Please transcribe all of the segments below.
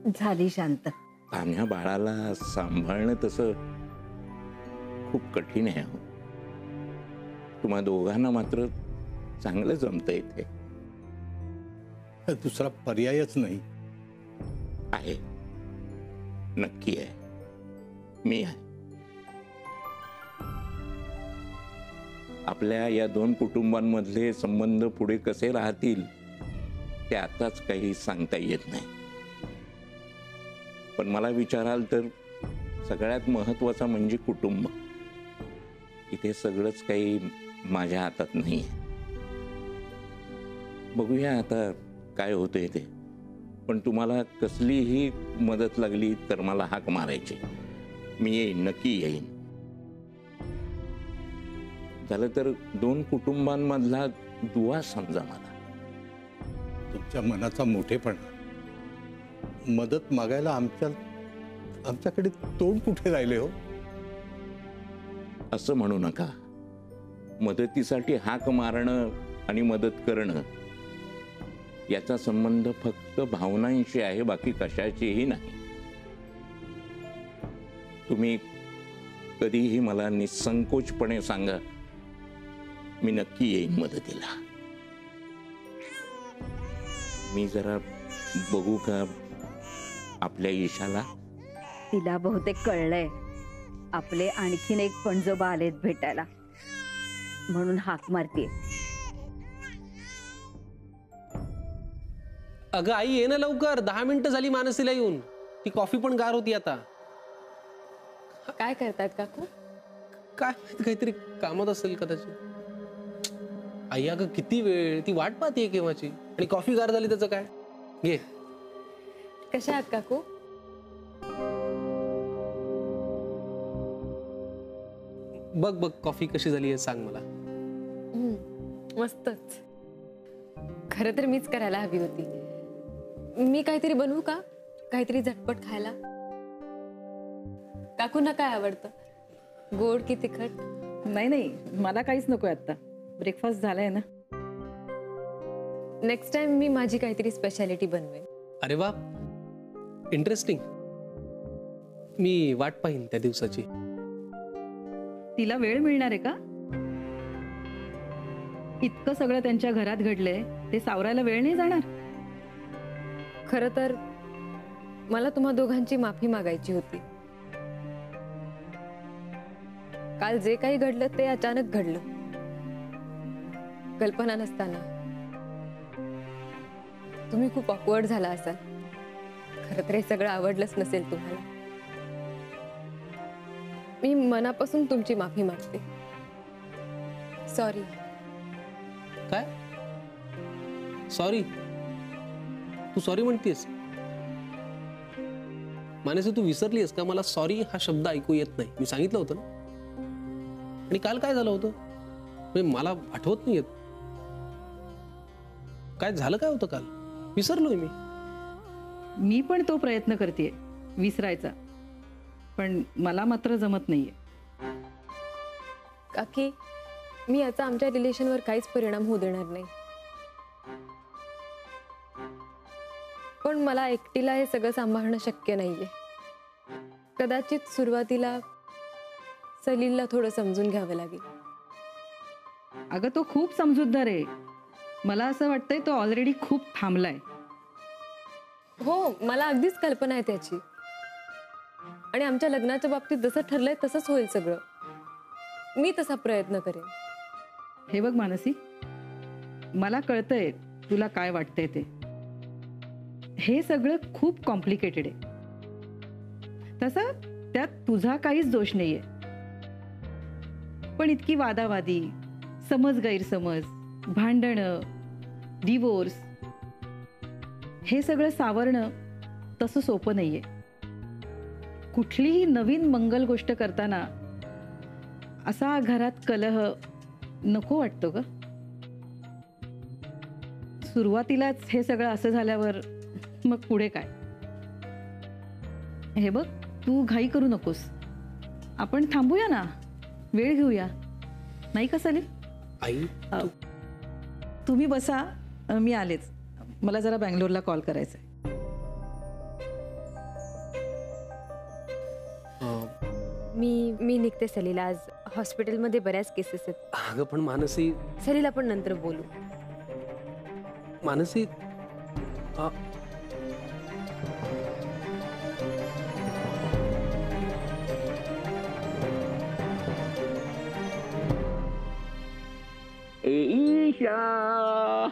झाली शांत. तान्ह्या बाळाला सांभाळणं तसं खूप कठीण आहे हो. तुम्हा दोघांना मात्र चांगलं जमतंय ते. दुसरा पर्यायच नाही. आहे, नक्की आहे. मी आहे. आपल्या या दोन कुटुंबांमधले संबंध पुढे कसे राहतील ते आताच काही सांगता येत नाही. पण मला विचाराल तर सगळ्यात महत्वाचा म्हणजे कुटुंब. इथे सगळंच काही माझ्या हातात नाही. बघूया आता काय होतंय ते. पण तुम्हाला कसलीही मदत लागली तर मला हाक मारायची. मी येईन, नक्की येईन. झालं तर दोन कुटुंबांमधला दुवा समजा मला. तुमच्या मनाचा मोठेपणा. मदत मागायला आमच्याकडे तोंड कुठे राहिले हो. असं म्हणू नका. मदतीसाठी हाक मारणं आणि मदत करणं याचा संबंध फक्त भावनांशी आहे, बाकी कशाचीही नाही. तुम्ही कधीही मला निसंकोचपणे सांगा, मी नक्की येईन मदतीला. मी जरा बघू का आपल्या ईशाला. तिला बहुतेक कळलंय आपले आणखीन एक पणजोबा आलेत भेटायला, म्हणून हाक मारतीये. अगं आई ये ना लवकर, 10 मिनिटं झाली मानसीला येऊन. ती कॉफी पण गार होती आता. काय करतात काकू? काय काहीतरी कामात असेल कदाचित. आई अगं किती वेळ ती वाट पाहतीये केव्हाची, आणि कॉफी गार झाली त्याचं काय. घे. कशा आहात काकू? बघ बघ कॉफी कशी झाली आहे सांग मला. मस्तच. खरं तर मीच करायला हवी होती. मी काहीतरी बनवू का? काहीतरी झटपट खायला. काकूंना काय आवडतं, गोड की तिखट? नाही नाही, मला काहीच नकोय आता. ब्रेकफास्ट झालाय ना. नेक्स्ट टाइम मी माझी काहीतरी स्पेशालिटी बनवेन. अरे वा, इंटरेस्टिंग. मी वाट पाहीन त्या दिवसाची. तिला वेळ मिळणार आहे का? इतकं सगळं त्यांच्या घरात घडलंय, ते सावरायला वेळ नाही जाणार? खरं तर मला तुम्हा दोघांची माफी मागायची होती. काल जे काही घडलं ते अचानक घडलं, कल्पना नसताना. तुम्ही खूप ऑकवर्ड झाला असाल. खरं तर हे सगळं आवडलंच नसेल तुम्हाला. मी मनापासून तुमची माफी मागते. सॉरी. काय सॉरी? तू सॉरी म्हणतेस? मानसी तू विसरलीस का? मला सॉरी हा शब्द ऐकू येत नाही. मी सांगितलं होतं ना. आणि काल काय झालं होतं म्हणजे मला आठवत नाही येत. काय झालं काय होतं काल? विसरलोय मी. मी पण तो प्रयत्न करतेय विसरायचा, पण मला मात्र जमत नाहीये. काकी, मी याचा आमच्या रिलेशनवर काहीच परिणाम होऊ देणार नाही. पण मला एकटीला हे सगळं सांभाळणं शक्य नाहीये. कदाचित सुरुवातीला सलीलला थोडं समजून घ्यावं लागेल. अगं तो खूप समजूतदार आहे. मला असं वाटतंय तो ऑलरेडी खूप थांबलाय. हो, मला अगदीच कल्पना आहे त्याची. आणि आमच्या लग्नाच्या बाबतीत जसं ठरलंय तसंच होईल सगळं. मी तसा प्रयत्न करेन. हे बघ मानसी, मला कळतंय तुला काय वाटतंय ते. हे सगळं खूप कॉम्प्लिकेटेड आहे. तसं त्यात तुझा काहीच दोष नाहीये. पण इतकी वादावादी, समज गैरसमज, भांडणं, डिवोर्स, हे सगळं सावरणं तसं सोपं नाहीये. कुठलीही नवीन मंगल गोष्ट करताना असा घरात कलह नको वाटतो ग. सुरुवातीलाच हे सगळं असं झाल्यावर मग पुढे काय? हे बघ, तू घाई करू नकोस. आपण थांबूया ना, वेळ घेऊया, नाही का सलील? आई तुम्ही बसा, मी आलेच. मला जरा बँगलोरला कॉल करायचा आहे. मी निघते सलीला. आज हॉस्पिटलमध्ये बऱ्याच केसेस आहेत. अगं पण मानसी, सलीला आपण नंतर बोलू. मानसी ईशा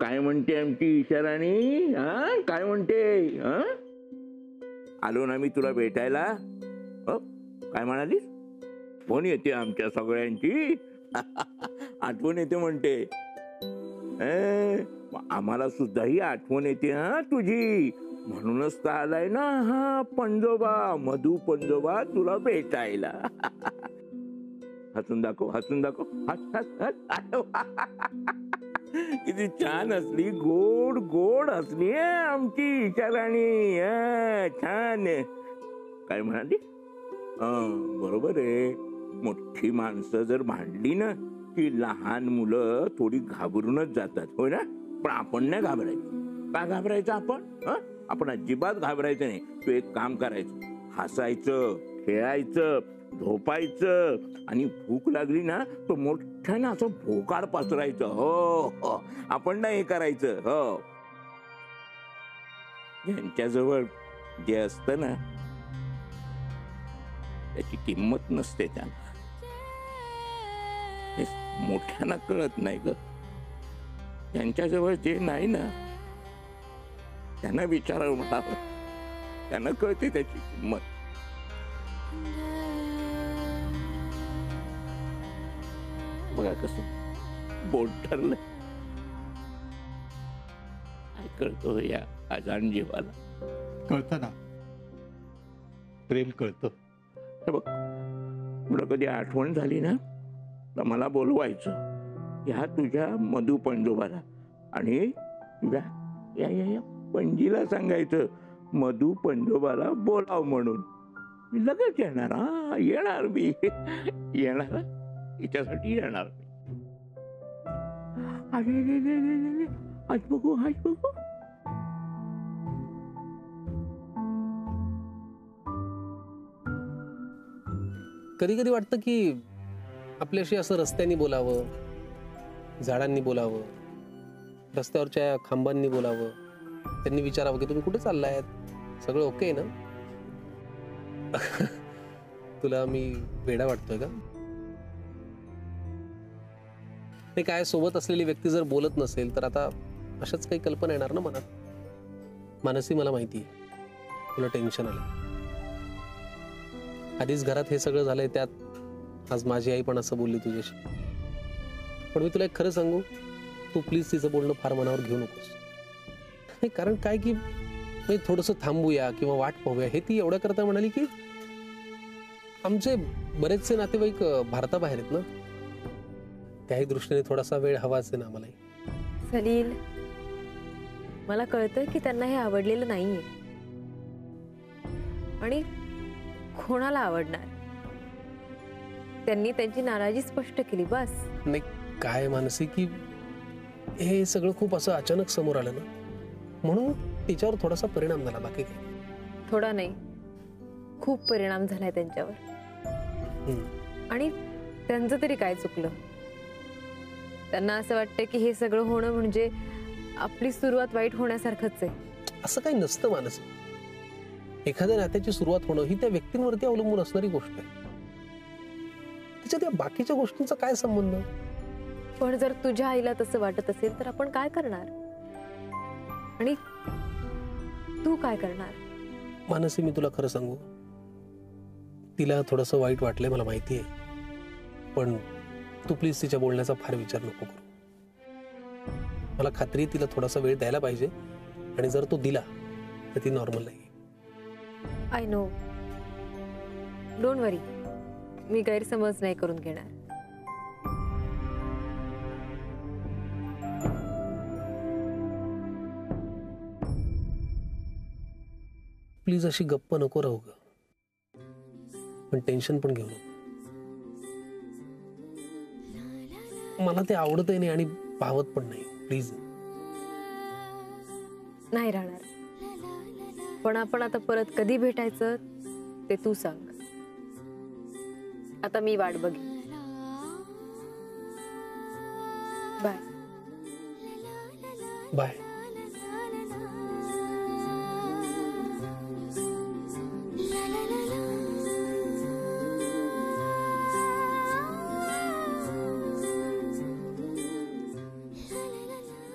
काय म्हणते आमची ईशाराणी? हा काय म्हणते? हा आलो ना मी तुला भेटायला. काय म्हणालीस? फोन येते आमच्या सगळ्यांची. आठवण येते म्हणते. आम्हाला सुद्धा ही आठवण येते हा तुझी. म्हणूनच तर आलाय ना हा पंजोबा, मधू पंजोबा तुला भेटायला. हसून दाखव, हसून दाखव. हस हस हस. किती छान हसली, गोड गोड हसली आमची ईशाराणी. छान. काय म्हणाली? बरोबर आहे. मोठी माणसं जर भांडली ना की लहान मुलं थोडी घाबरूनच जातात, होय ना? पण आपण नाही घाबरायचं. का घाबरायचं आपण? आपण अजिबात घाबरायचं नाही. तू एक काम करायचं, हसायचं, खेळायचं, झोपायचं आणि भूक लागली ना तो मोठ्यानं असं भोकाड पसरायचं. हो आपण नाही हे करायचं. हो यांच्याजवळ जे असतं ना त्याची किंमत नसते. त्यांना मोठ्यांना कळत नाही ग. त्यांच्याजवळ जे नाही ना त्यांना विचारावं म्हणावं, त्यांना कळते त्याची किंमत. बघा कसं बोट ठरलं. काय कळतो या अजाण जीवाला? कळतं ना, प्रेम कळतं. हे बघ, तुला कधी आठवण झाली ना तर मला बोलवायचं ह्या तुझ्या मधू पंजोबाला आणि तुझ्या या या या पणजीला सांगायचं मधू पंजोबाला बोलाव म्हणून. मी लगेच येणार. हा येणार, मी येणार, हिच्यासाठी येणार. अरे आज बघू, आज बघू. कधी कधी वाटतं की आपल्याशी असं रस्त्यानी बोलावं, झाडांनी बोलावं, रस्त्यावरच्या खांबांनी बोलावं. त्यांनी विचारावं की तुम्ही कुठे चाललायत, सगळं ओके ना? तुला मी वेडा वाटतोय का? ते काय, सोबत असलेली व्यक्ती जर बोलत नसेल तर आता अशाच काही कल्पना येणार ना मनात. मानसी, मला माहिती तुला टेन्शन आलं. आधीच घरात हे सगळं झालंय, त्यात आज माझी आई पण असं बोलली तुझ्याशी. पण मी तुला एक खरं सांगू, तू प्लीज तिचं बोलणं फार मनावर घेऊ नकोस. नाही, कारण काय की थोडंसं थांबूया किंवा वाट पाहूया हे ती एवढ्या करता म्हणाली की आमचे बरेचसे नातेवाईक भारताबाहेर आहेत ना, त्याही दृष्टीने थोडासा वेळ हवाच आहे ना आम्हालाही. सलील, मला कळतंय की त्यांना हे आवडलेलं नाहीये आणि कोणाला आवडणार. त्यांनी त्यांची नाराजी स्पष्ट केली बस. नाही, काय मानसी की हे सगळं खूप असं अचानक समोर आलं ना, म्हणून तिच्यावर थोडासा परिणाम झाला, बाकी काय. थोडा नाही, खूप परिणाम झालाय त्यांच्यावर. आणि त्यांचं तरी काय चुकलं? त्यांना असं वाटतं की हे सगळं होणं म्हणजे आपली सुरुवात वाईट होण्यासारखंच आहे. असं काही नसतं मानसी. एखाद्या नात्याची सुरुवात होणं ही त्या व्यक्तींवरती अवलंबून असणारी गोष्ट आहे. त्याच्यात या बाकीच्या गोष्टींचा काय संबंध? पण जर तुझ्या आईला तसं वाटत असेल तर आपण काय करणार? आणि तू काय करणार? मानसी, मी तुला खरं सांगू, तिला थोडंसं वाईट वाटलंय, मला माहिती आहे. पण तू प्लीज तिच्या बोलण्याचा फार विचार नको करू. मला खात्री आहे तिला थोडासा वेळ द्यायला पाहिजे, आणि जर तो दिला तर ती नॉर्मल नाही. आय नो, डोंट वरी, मी गैरसमज नाही करून घेणार. प्लीज अशी गप्प नको राहू ग, पण टेन्शन पण घेऊ नको. मला ते आवडतही नाही आणि पाहत पण नाही. प्लीज. नाही राहणार, पण आपण आता परत कधी भेटायचं ते तू सांग. आता मी वाट बघेन. बाय. बाय.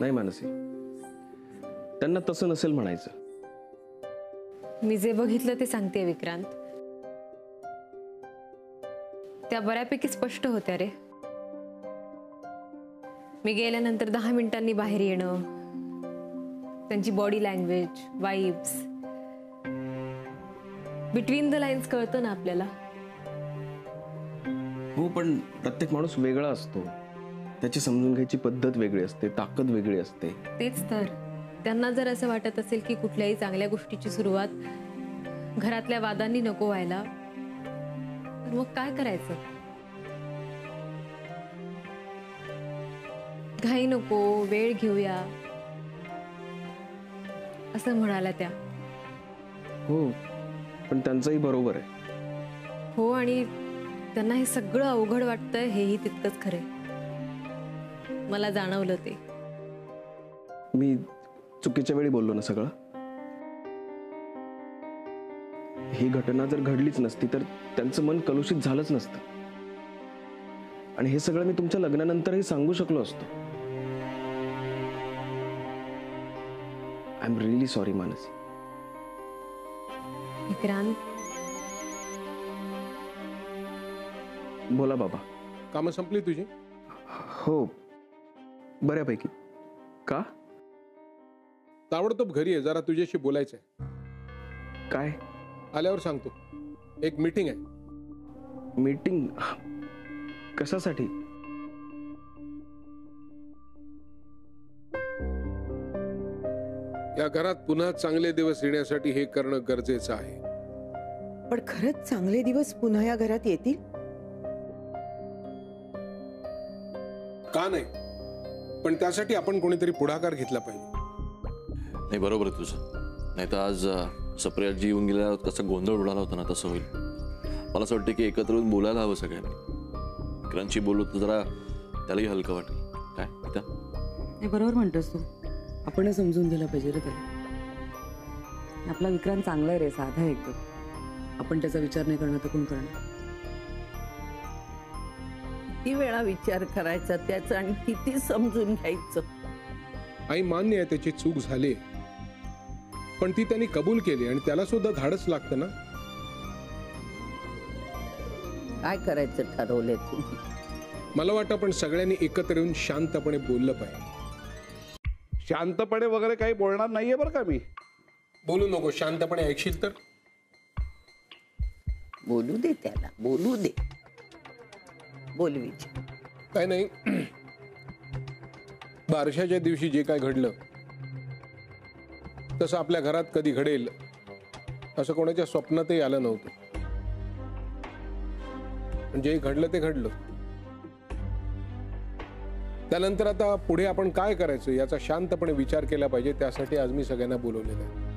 नाही मानसी, त्यांना तसं नसेल म्हणायचं. मी जे बघितलं ते सांगते विक्रांत. त्या बऱ्यापैकी स्पष्ट होत्या रे. मी गेल्यानंतर 10 मिनिटांनी बाहेर येणं, त्यांची body language, vibes, between the lines कळतं ना आपल्याला. हो, पण प्रत्येक माणूस वेगळा असतो. त्याची समजून घ्यायची पद्धत वेगळी असते, ताकद वेगळी असते. तेच तर. त्यांना जर असं वाटत असेल की कुठल्याही चांगल्या गोष्टीची सुरुवात घरातल्या वादांनी नको व्हायला, तर मग काय करायचं? घाई नको, वेळ घेऊया असं म्हणाल्या त्या. हो, पण त्यांचंही बरोबर आहे. हो, आणि त्यांना हे सगळं अवघड वाटतंय हेही तितकंच खरंय. मला जाणवलं ते. मी चुकीच्या वेळी बोललो ना सगळं. ही घटना जर घडलीच नसती तर त्यांचं मन कलुषित झालंच नसतं. आणि हे सगळं मी तुमच्या लग्नानंतरही सांगू शकलो असतो. I am really sorry Mansi. Vikrant, बोला बाबा. कामं संपली तुझी? हो, बऱ्यापैकी. का? ताबडतोब घरी आहे, जरा तुझ्याशी बोलायचंय. काय? आल्यावर सांगतो. एक मीटिंग आहे. मीटिंग? कशासाठी? या घरात पुन्हा चांगले दिवस येण्यासाठी हे करणं गरजेचं आहे. पण खरंच चांगले दिवस पुन्हा या घरात येतील? का नाही, पण त्यासाठी आपण कोणीतरी पुढाकार घेतला पाहिजे. नाही, बरोबर आहे तुझं. नाही तर आज सप्रियाजी येऊन गेल्यावर कसा गोंधळ उडाला होता ना, तसं होईल. मला असं वाटतं की एकत्र येऊन बोलायला हवं सगळ्यांनी. विक्रांतशी बोलू तर जरा त्यालाही हलकं वाटेल. काय पिता? हे बरोबर म्हणतोस तू. आपणच समजून घ्यायला पाहिजे रे त्याला. आपला विक्रांत चांगला आहे रे, साधा आहे एकदम. आपण त्याचा विचार नाही करणार तर कोण करणार? किती वेळा विचार करायचा त्याचा आणि किती समजून घ्यायचं. आई, मान्य आहे त्याची चूक झाली, पण ती त्यांनी कबूल केली आणि त्याला सुद्धा धाडस लागतं ना. काय करायचं ठरवलंय तुम्ही? मला वाटतं आपण सगळ्यांनी एकत्र येऊन शांतपणे बोललं पाहिजे. शांतपणे वगैरे काही बोलणार नाहीये बरं का मी. बोलू नको, शांतपणे ऐकशील तर. बोलू दे त्याला, बोलू दे. बोलवीच. काय नाही, बारशाच्या दिवशी जे काय घडलं तसं आपल्या घरात कधी घडेल असं कोणाच्या स्वप्नातही आलं नव्हतं. जे घडलं ते घडलं. त्यानंतर आता पुढे आपण काय करायचं याचा शांतपणे विचार केला पाहिजे. त्यासाठी आज मी सगळ्यांना बोलवलेलं आहे.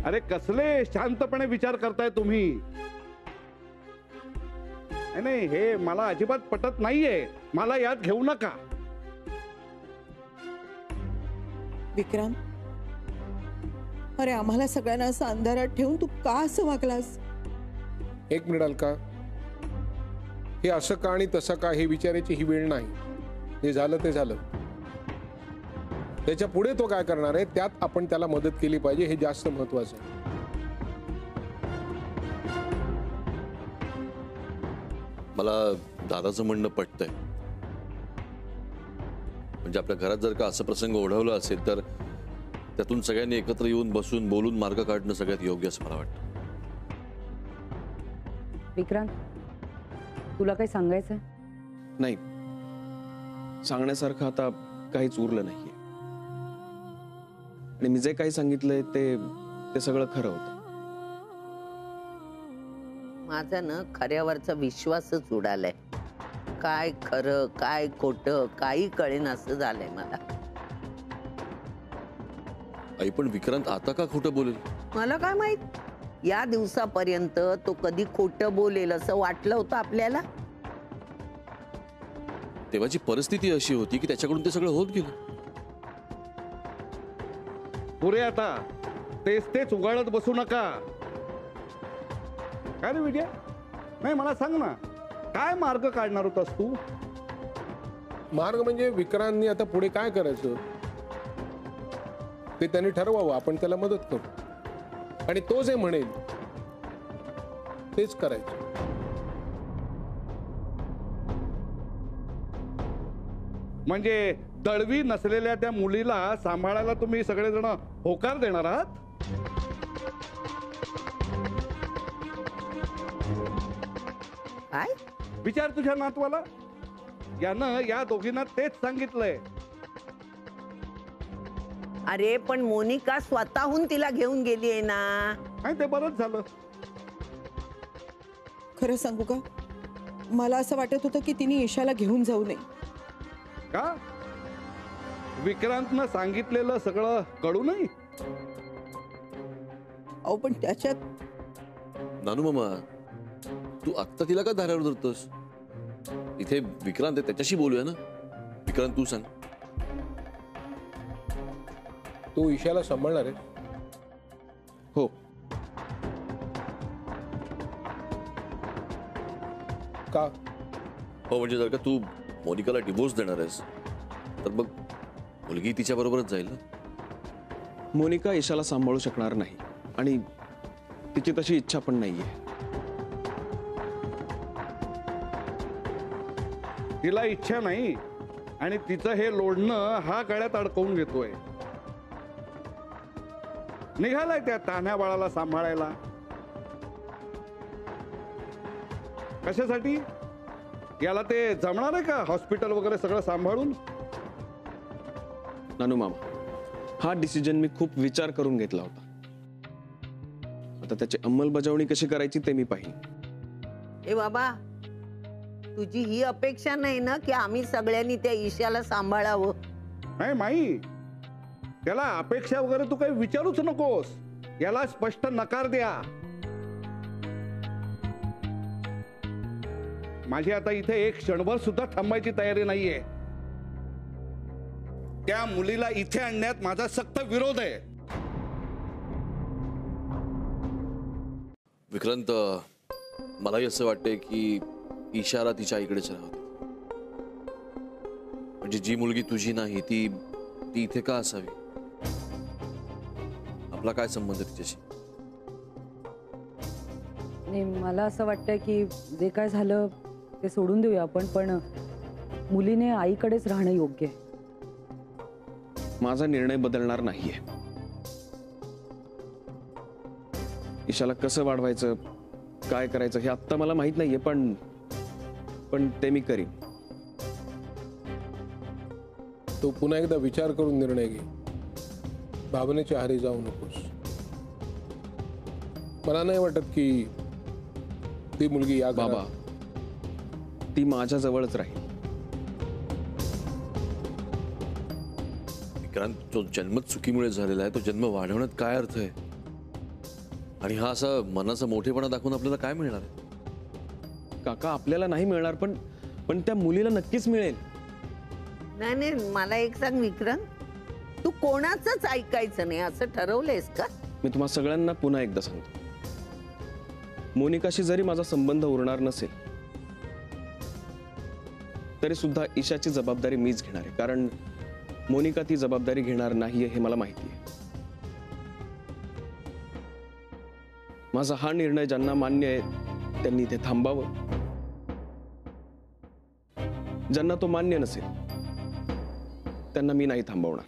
अरे कसले शांतपणे विचार करताय तुम्ही? नाही, हे मला अजिबात पटत नाहीये. मला यात घेऊ नका. विक्रांत, अरे आम्हाला सगळ्यांना असं अंधारात ठेवून तू का असं वागलास? एक मिनिट अलका, हे असं का आणि तसं का हे विचारायची ही वेळ नाही. जे झालं ते झालं. त्याच्या पुढे तो काय करणार आहे त्यात आपण त्याला मदत केली पाहिजे, हे जास्त महत्वाचं आहे. मला दादाचं म्हणणं पटतंय. म्हणजे आपल्या घरात जर का असं प्रसंग ओढवला असेल तर त्यातून सगळ्यांनी एकत्र येऊन बसून बोलून मार्ग काढणं सगळ्यात योग्य असं मला वाटतं. विक्रांत, तुला काही सांगायचंय? नाही, सांगण्यासारखं आता काहीच उरलं नाहीये. आणि मी जे काही सांगितलंय ते सगळं खरं होतं. माझा ना खऱ्यावरचा विश्वासच उडालाय. काय खरं काय खोटं काही कळेन असं झालंय मला. आई, पण विक्रांत आता का खोटं बोलेल? मला काय माहित. या दिवसापर्यंत तो कधी खोटं बोलेल असं वाटलं होतं आपल्याला? तेव्हाची परिस्थिती अशी होती की त्याच्याकडून ते सगळं होत गेलं. पुरे आता तेच उगाळत बसू नका. काय रे विजय, नाही मला सांग ना, काय मार्ग काढणार होतास तू? मार्ग म्हणजे विक्रांतनी आता पुढे काय करायचं ते त्यांनी ठरवावं, आपण त्याला मदत करू आणि तो जे म्हणेल तेच करायचं. म्हणजे दळवी नसलेल्या त्या मुलीला सांभाळायला तुम्ही सगळेजण होकार देणार आहात? काय विचार तुझ्या नातवाला, यानं या दोघींना तेच सांगितलंय. अरे पण मोनिका स्वतःहून तिला घेऊन गेली आहे ना. आणि ते बरंच झालं. खरं सांगू का, मला असं वाटत होतं की तिने ईशाला घेऊन जाऊ नये. का? विक्रांतनं सांगितलेलं सगळं कळू नाही? अहो पण त्याच्यात नानू मामा, तू आत्ता तिला का धारावर धरतोस? इथे विक्रांत आहे, त्याच्याशी बोलूया ना. विक्रांत, तू सांग. तू ईशाला सांभाळणार आहे? हो. का? हो म्हणजे जर का तू मोनिकाला डिवोर्स देणार आहेस तर मग मुलगी तिच्या बरोबरच जाईल ना. मोनिका ईशाला सांभाळू शकणार नाही आणि तिची तशी इच्छा पण नाहीये. तिला इच्छा नाही आणि तिचं हे लोढणं हा गळ्यात अडकवून घेतोय. निघालाय त्या तान्ह्या बाळाला सांभाळायला. कशासाठी? याला ते जमणार आहे का हॉस्पिटल वगैरे सगळं सांभाळून? नानू मामा, हा डिसिजन मी खूप विचार करून घेतला होता. आता त्याची अंमलबजावणी कशी करायची ते मी पाहिन. ए बाबा, तुझी ही अपेक्षा नाही ना की आम्ही सगळ्यांनी त्या ईशाला सांभाळावं? नाही माई, त्याला अपेक्षा वगैरे तू काही विचारूच नकोस. याला स्पष्ट नकार द्या. माझी आता इथे एक क्षणभर सुद्धा थांबायची तयारी नाहीये. त्या मुलीला इथे आणण्यात माझा सक्त विरोध आहे. विक्रांत, मलाही असं वाटतंय की ईशाला तिच्या आईकडेच राहते. म्हणजे जी मुलगी तुझी नाही ती इथे का असावी? आपला काय संबंध तिच्याशी? नाही, मला असं वाटतंय की जे काय झालं ते सोडून देऊया आपण, पण मुलीने आईकडेच राहणं योग्य आहे. माझा निर्णय बदलणार नाहीये. ईशाला कसं वाढवायचं, काय करायचं हे आत्ता मला माहित नाहीये, पण ते मी करीन. तो पुन्हा एकदा विचार करून निर्णय घे. भावनेच्या आहारी जाऊ नकोस. मला नाही वाटत की ती मुलगी या बाबा, ती माझ्या जवळच राहील. विक्रांत, तो जन्मच चुकीमुळे झालेला आहे. तो जन्म वाढवण्यात काय अर्थ आहे? आणि हा असा मनाचा मोठेपणा दाखवून आपल्याला काय मिळणार आहे? काका, आपल्याला नाही मिळणार, पण त्या मुलीला नक्कीच मिळेल. नाही नाही, मला एक सांग विक्रांत, तू कोणाचंच ऐकायचं नाही असं ठरवलंयस का? मी तुम्हा सगळ्यांना पुन्हा एकदा सांगतो, मोनिकाशी जरी माझा संबंध उरणार नसेल तरी सुद्धा ईशाची जबाबदारी मीच घेणार आहे. कारण मोनिका ती जबाबदारी घेणार नाहीये हे मला माहिती आहे. माझा हा निर्णय ज्यांना मान्य आहे त्यांनी इथे थांबावं. ज्यांना तो मान्य नसेल त्यांना मी नाही थांबवणार.